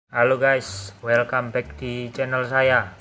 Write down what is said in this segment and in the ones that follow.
Halo guys, welcome back di channel saya.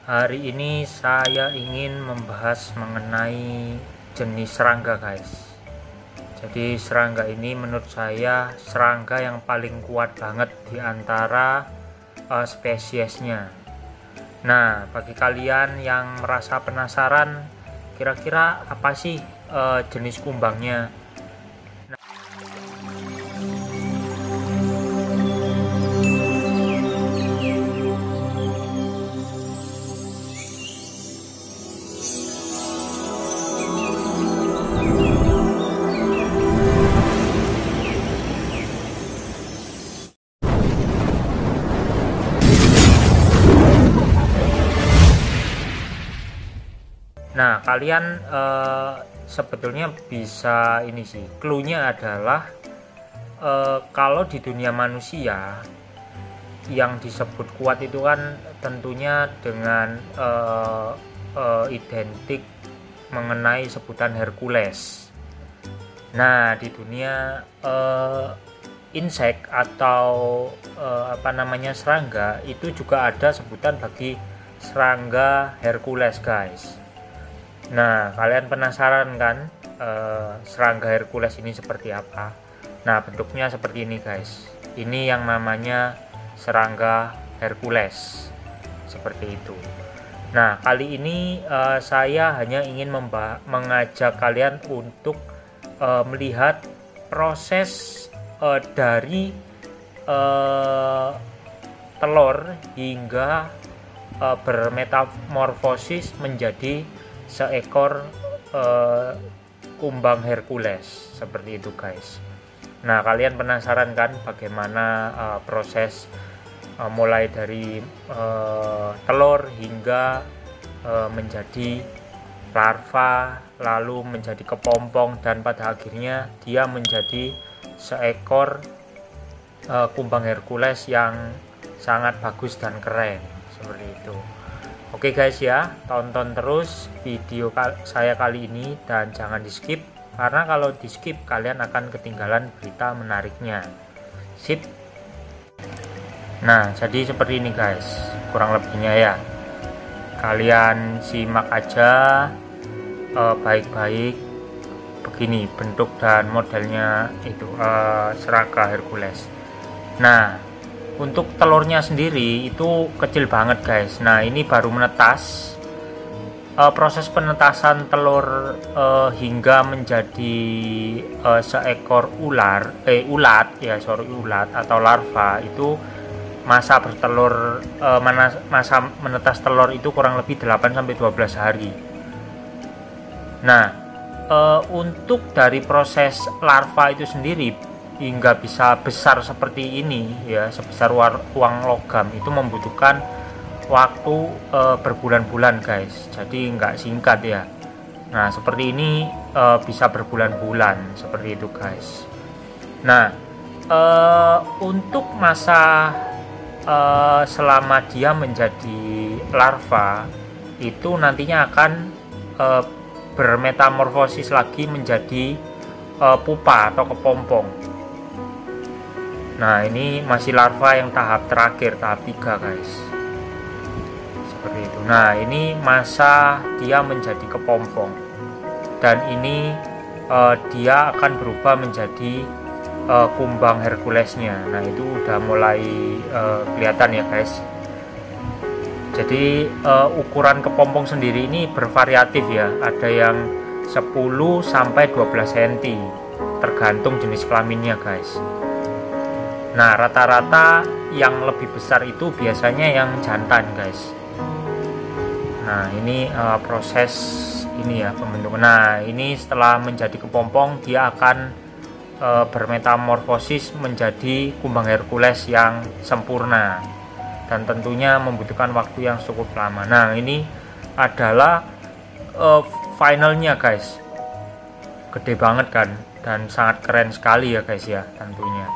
Hari ini saya ingin membahas mengenai jenis serangga guys. Jadi serangga ini menurut saya serangga yang paling kuat banget di antara spesiesnya. Nah, bagi kalian yang merasa penasaran, kira-kira apa sih jenis kumbangnya? Nah, kalian sebetulnya bisa ini sih, cluenya adalah kalau di dunia manusia yang disebut kuat itu kan tentunya dengan identik mengenai sebutan Hercules. Nah, di dunia insek atau serangga itu juga ada sebutan bagi serangga Hercules guys. Nah, kalian penasaran kan serangga Hercules ini seperti apa? Nah, bentuknya seperti ini guys. Ini yang namanya serangga Hercules. Seperti itu. Nah, kali ini saya hanya ingin mengajak kalian untuk melihat proses dari telur hingga bermetamorfosis menjadi seekor kumbang Hercules seperti itu guys. Nah, kalian penasaran kan bagaimana proses mulai dari telur hingga menjadi larva, lalu menjadi kepompong, dan pada akhirnya dia menjadi seekor kumbang Hercules yang sangat bagus dan keren seperti itu. Oke guys ya, tonton terus video saya kali ini dan jangan di skip, karena kalau di skip kalian akan ketinggalan berita menariknya. Sip. Nah, jadi seperti ini guys, kurang lebihnya ya. Kalian simak aja baik-baik. Begini bentuk dan modelnya itu serangga Hercules. Nah, untuk telurnya sendiri itu kecil banget guys. Nah, ini baru menetas. Proses penetasan telur hingga menjadi seekor ulat atau larva itu masa bertelur masa menetas telur itu kurang lebih 8-12 hari. Nah, untuk dari proses larva itu sendiri hingga bisa besar seperti ini ya, sebesar uang logam, itu membutuhkan waktu berbulan-bulan guys, jadi nggak singkat ya. Nah, seperti ini bisa berbulan-bulan seperti itu guys. Nah, untuk masa selama dia menjadi larva itu nantinya akan bermetamorfosis lagi menjadi pupa atau kepompong. Nah, ini masih larva yang tahap terakhir, tahap 3 guys. Seperti itu. Nah, ini masa dia menjadi kepompong. Dan ini dia akan berubah menjadi kumbang Herculesnya. Nah, itu udah mulai kelihatan ya guys. Jadi ukuran kepompong sendiri ini bervariatif ya. Ada yang 10-12 cm tergantung jenis kelaminnya guys. Nah, rata-rata yang lebih besar itu biasanya yang jantan guys. Nah, ini proses ini ya pembentukan. Nah, ini setelah menjadi kepompong dia akan bermetamorfosis menjadi kumbang Hercules yang sempurna, dan tentunya membutuhkan waktu yang cukup lama. Nah, ini adalah finalnya guys. Gede banget kan, dan sangat keren sekali ya guys ya tentunya.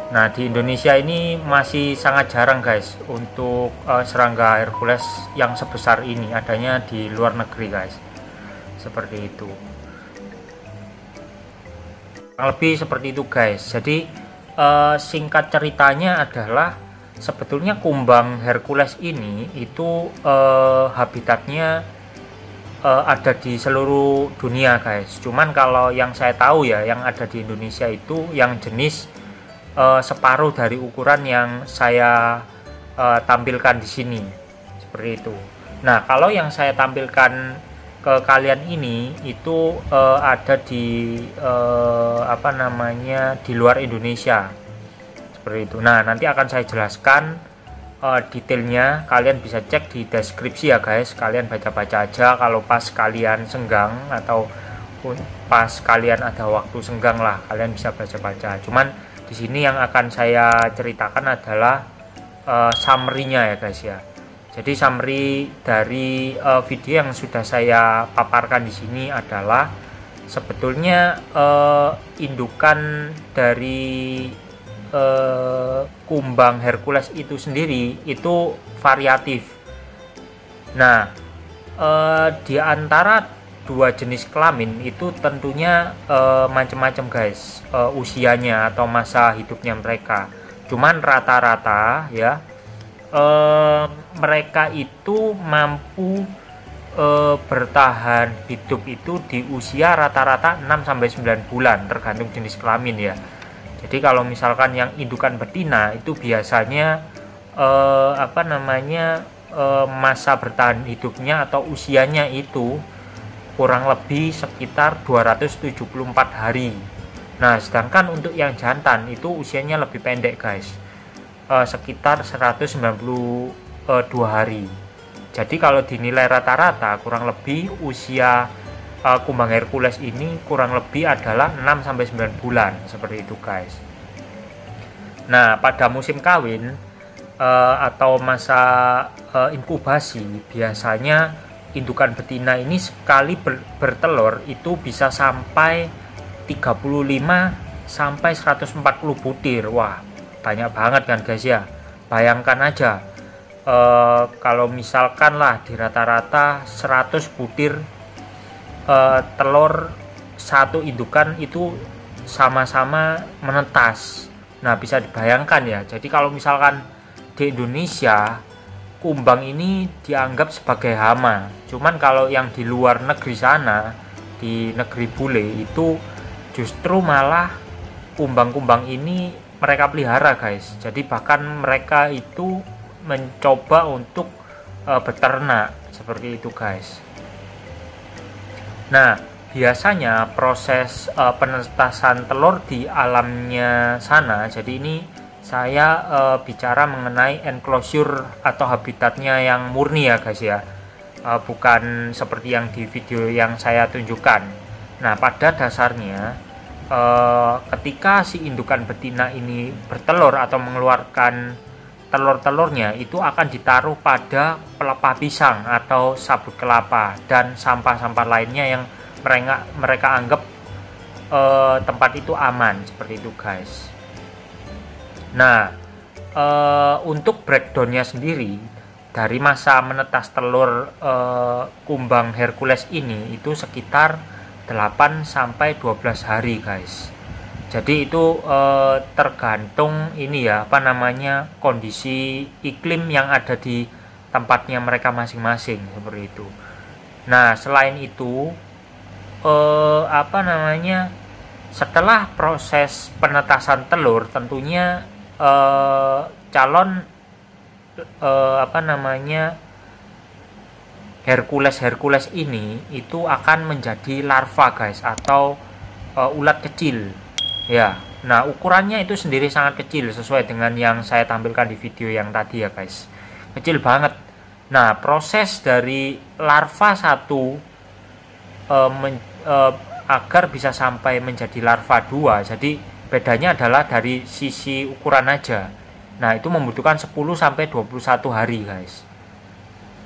Nah, di Indonesia ini masih sangat jarang guys untuk serangga Hercules yang sebesar ini, adanya di luar negeri guys. Seperti itu. Lebih seperti itu guys. Jadi singkat ceritanya adalah sebetulnya kumbang Hercules ini itu habitatnya ada di seluruh dunia guys. Cuman kalau yang saya tahu ya, yang ada di Indonesia itu yang jenis separuh dari ukuran yang saya tampilkan di sini, seperti itu. Nah, kalau yang saya tampilkan ke kalian ini itu ada di di luar Indonesia, seperti itu. Nah, nanti akan saya jelaskan detailnya. Kalian bisa cek di deskripsi ya guys, kalian baca-baca aja kalau pas kalian senggang atau pas kalian ada waktu senggang lah, kalian bisa baca-baca. Cuman di sini yang akan saya ceritakan adalah summary-nya ya guys ya. Jadi summary dari video yang sudah saya paparkan di sini adalah sebetulnya indukan dari kumbang Hercules itu sendiri itu variatif. Nah, di antara dua jenis kelamin itu tentunya macam-macam guys, usianya atau masa hidupnya mereka. Cuman rata-rata ya mereka itu mampu bertahan hidup itu di usia rata-rata 6-9 bulan tergantung jenis kelamin ya. Jadi kalau misalkan yang indukan betina itu biasanya masa bertahan hidupnya atau usianya itu kurang lebih sekitar 274 hari. Nah, sedangkan untuk yang jantan itu usianya lebih pendek guys, sekitar 192 hari. Jadi kalau dinilai rata-rata kurang lebih usia kumbang Hercules ini kurang lebih adalah 6-9 bulan, seperti itu guys. Nah, pada musim kawin atau masa inkubasi, biasanya indukan betina ini sekali bertelur itu bisa sampai 35 sampai 140 butir. Wah, banyak banget kan guys ya. Bayangkan aja kalau misalkan lah di rata-rata 100 butir telur satu indukan itu sama-sama menetas. Nah, bisa dibayangkan ya. Jadi kalau misalkan di Indonesia kumbang ini dianggap sebagai hama. Cuman kalau yang di luar negeri sana, di negeri bule itu justru malah kumbang-kumbang ini mereka pelihara guys. Jadi bahkan mereka itu mencoba untuk beternak, seperti itu guys. Nah, biasanya proses penetasan telur di alamnya sana, jadi ini saya bicara mengenai enclosure atau habitatnya yang murni ya guys ya, bukan seperti yang di video yang saya tunjukkan. Nah, pada dasarnya ketika si indukan betina ini bertelur atau mengeluarkan telur-telurnya itu akan ditaruh pada pelepah pisang atau sabut kelapa dan sampah-sampah lainnya yang mereka anggap tempat itu aman, seperti itu guys. Nah, untuk breakdownnya sendiri dari masa menetas telur kumbang Hercules ini itu sekitar 8-12 hari guys. Jadi itu tergantung ini ya, kondisi iklim yang ada di tempatnya mereka masing-masing, seperti itu. Nah, selain itu setelah proses penetasan telur tentunya calon Hercules ini itu akan menjadi larva guys, atau ulat kecil ya. Nah, ukurannya itu sendiri sangat kecil sesuai dengan yang saya tampilkan di video yang tadi ya guys, kecil banget. Nah, proses dari larva satu agar bisa sampai menjadi larva 2, jadi bedanya adalah dari sisi ukuran aja. Nah, itu membutuhkan 10-21 hari guys.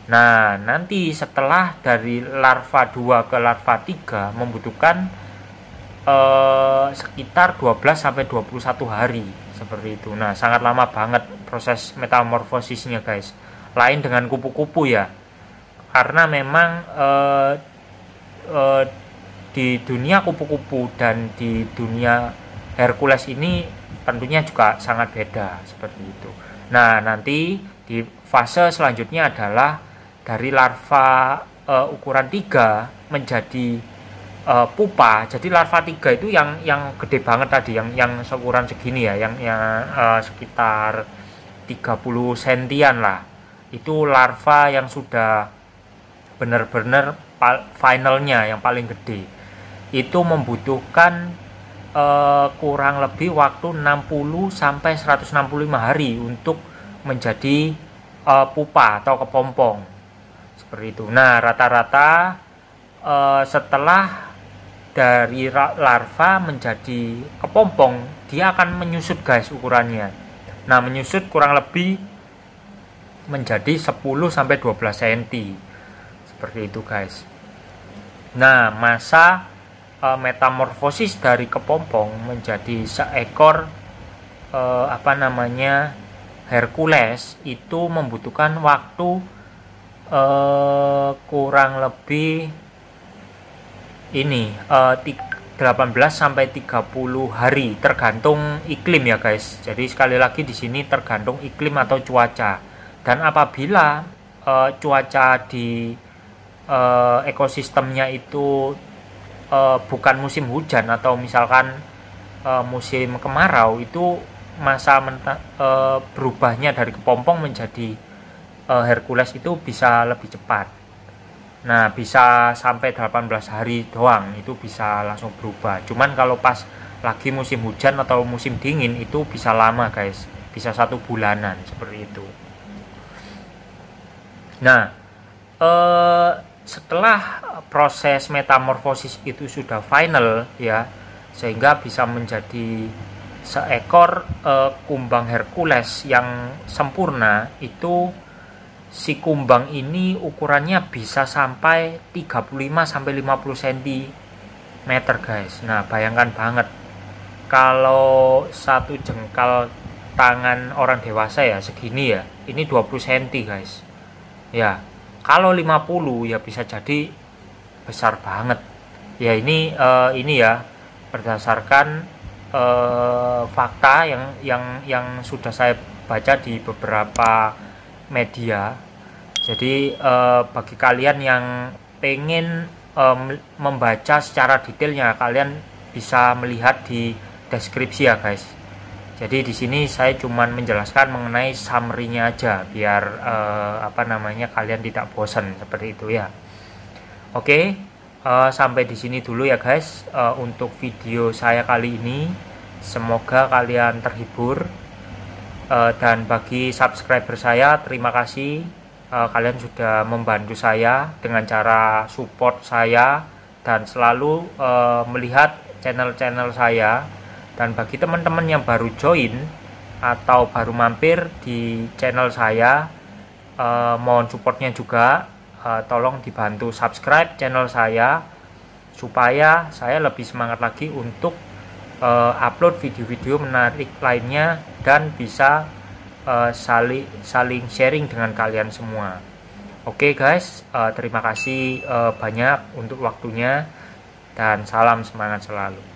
Nah, nanti setelah dari larva 2 ke larva 3 membutuhkan sekitar 12-21 hari, seperti itu. Nah, sangat lama banget proses metamorfosisnya guys. Lain dengan kupu-kupu ya, karena memang di dunia kupu-kupu dan di dunia Hercules ini tentunya juga sangat beda seperti itu. Nah, nanti di fase selanjutnya adalah dari larva ukuran 3 menjadi pupa. Jadi larva 3 itu yang gede banget tadi, yang seukuran segini ya, yang sekitar 30 sentian lah. Itu larva yang sudah benar-benar finalnya yang paling gede. Itu membutuhkan kurang lebih waktu 60 sampai 165 hari untuk menjadi pupa atau kepompong. Seperti itu. Nah, rata-rata setelah dari larva menjadi kepompong, dia akan menyusut guys ukurannya. Nah, menyusut kurang lebih menjadi 10 sampai 12 cm. Seperti itu guys. Nah, masa metamorfosis dari kepompong menjadi seekor Hercules itu membutuhkan waktu kurang lebih 18 sampai 30 hari tergantung iklim ya guys. Jadi sekali lagi di sini tergantung iklim atau cuaca. Dan apabila cuaca di ekosistemnya itu bukan musim hujan atau misalkan musim kemarau, itu masa berubahnya dari kepompong menjadi Hercules itu bisa lebih cepat. Nah, bisa sampai 18 hari doang itu bisa langsung berubah. Cuman kalau pas lagi musim hujan atau musim dingin itu bisa lama guys, bisa 1 bulanan seperti itu. Nah, setelah proses metamorfosis itu sudah final ya, sehingga bisa menjadi seekor kumbang Hercules yang sempurna, itu si kumbang ini ukurannya bisa sampai 35 sampai 50 cm guys. Nah, bayangkan banget kalau satu jengkal tangan orang dewasa ya segini ya, ini 20 cm guys. Ya, kalau 50 ya bisa jadi besar banget. Ya ini ya berdasarkan fakta yang sudah saya baca di beberapa media. Jadi bagi kalian yang pengen membaca secara detailnya, kalian bisa melihat di deskripsi ya guys. Jadi di sini saya cuman menjelaskan mengenai summary-nya aja biar kalian tidak bosan seperti itu ya. Oke, sampai di sini dulu ya guys untuk video saya kali ini. Semoga kalian terhibur. Dan bagi subscriber saya, terima kasih kalian sudah membantu saya dengan cara support saya dan selalu melihat channel-channel saya. Dan bagi teman-teman yang baru join atau baru mampir di channel saya, mohon supportnya juga. Tolong dibantu subscribe channel saya supaya saya lebih semangat lagi untuk upload video-video menarik lainnya dan bisa saling sharing dengan kalian semua. Oke guys, terima kasih banyak untuk waktunya dan salam semangat selalu.